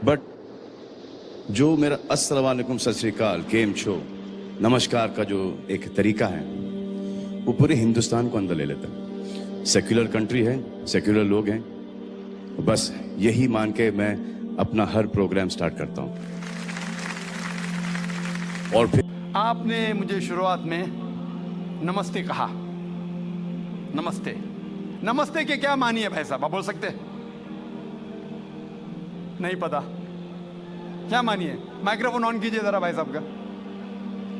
But जो मेरा अस्सलाम वालेकुम, सत श्री अकाल, केम छो, नमस्कार का जो एक तरीका है वो पूरे हिंदुस्तान को अंदर ले लेता है। सेक्युलर कंट्री है, सेक्युलर लोग हैं, बस यही मान के मैं अपना हर प्रोग्राम स्टार्ट करता हूं। और फिर आपने मुझे शुरुआत में नमस्ते कहा। नमस्ते, नमस्ते के क्या मानी है भाई साहब, आप बोल सकते हैं? नहीं पता क्या मानी है? माइक्रोफोन ऑन कीजिए जरा भाई साहब का।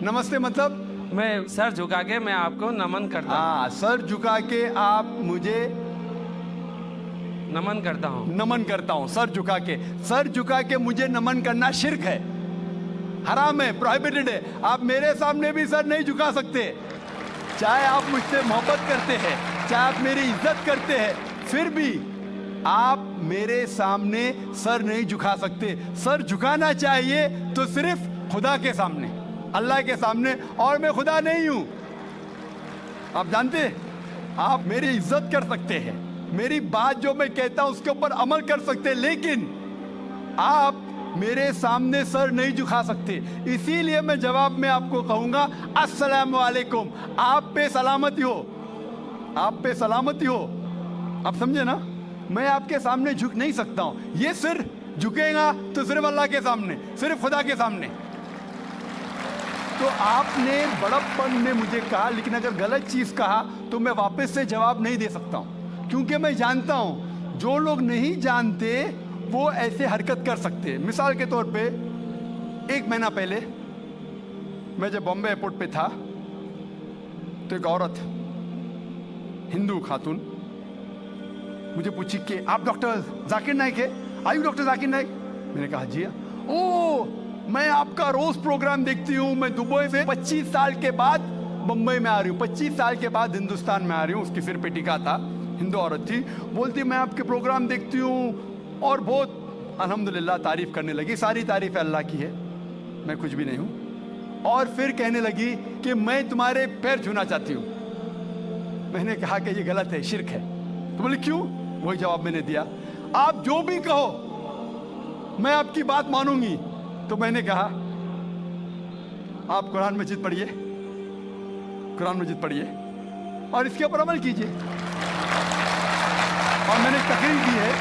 नमस्ते मतलब मैं सर झुका के मैं आपको नमन करता हूँ। हाँ, सर झुका के आप मुझे नमन करता हूँ। नमन करता हूँ। सर झुका के, सर झुका के मुझे नमन करना शिर्क है, हराम है, प्रोहिबिटेड है। आप मेरे सामने भी सर नहीं झुका सकते, चाहे आप मुझसे मोहब्बत करते हैं, चाहे आप मेरी इज्जत करते हैं, फिर भी आप मेरे सामने सर नहीं झुका सकते। सर झुकाना चाहिए तो सिर्फ खुदा के सामने, अल्लाह के सामने, और मैं खुदा नहीं हूं। आप जानते हैं, आप मेरी इज्जत कर सकते हैं, मेरी बात जो मैं कहता हूं उसके ऊपर अमल कर सकते हैं, लेकिन आप मेरे सामने सर नहीं झुका सकते। इसीलिए मैं जवाब में आपको कहूंगा अस्सलाम वालेकुम, आप पे सलामती हो, आप पे सलामती हो। आप समझे ना? मैं आपके सामने झुक नहीं सकता हूं। ये सिर झुकेगा तो सिर्फ अल्लाह के सामने, सिर्फ खुदा के सामने। तो आपने बड़प्पन में मुझे कहा, लेकिन अगर गलत चीज कहा तो मैं वापस से जवाब नहीं दे सकता हूं, क्योंकि मैं जानता हूं जो लोग नहीं जानते वो ऐसे हरकत कर सकते हैं। मिसाल के तौर पे 1 महीना पहले मैं जब बॉम्बे एयरपोर्ट पे था तो एक औरत, हिंदू खातून, मुझे पूछी कि आप डॉक्टर जाकिर नाइक है? Are you doctor Zakir Naik? मैंने कहा जी हाँ। ओ, मैं आपका रोज प्रोग्राम देखती हूँ, मैं दुबई से 25 साल के बाद मुंबई में आ रही हूँ, 25 साल के बाद हिंदुस्तान में आ रही हूँ। उसकी सिर पे टिका था, हिंदू औरत थी, बोलती मैं आपके प्रोग्राम देखती हूँ और बहुत अल्हम्दुलिल्लाह तारीफ करने लगी। सारी तारीफ अल्लाह की है, मैं कुछ भी नहीं हूँ। और फिर कहने लगी कि मैं तुम्हारे पैर छूना चाहती हूँ। मैंने कहा कि ये गलत है, शिर्क है। तो बोले क्यों? वही जवाब मैंने दिया, आप जो भी कहो मैं आपकी बात मानूंगी। तो मैंने कहा आप कुरान मजीद पढ़िए, कुरान मजीद पढ़िए और इसके ऊपर अमल कीजिए। और मैंने तकरीर की है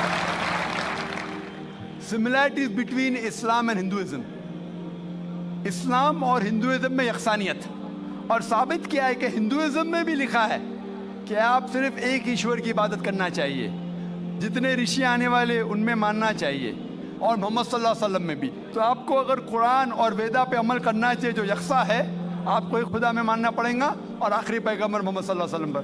similarities between Islam and Hinduism, Islam और हिंदुइज्म में यकसानियत, और साबित किया है कि हिंदुइज्म में भी लिखा है कि आप सिर्फ एक ईश्वर की इबादत करना चाहिए, जितने ऋषि आने वाले उनमें मानना चाहिए, और मोहम्मद सल्लल्लाहु अलैहि वसल्लम में भी। तो आपको अगर कुरान और वेदा पे अमल करना चाहिए जो यकसा है, आपको एक खुदा में मानना पड़ेगा और आखिरी पैगंबर मोहम्मद सल्लल्लाहु अलैहि वसल्लम पर।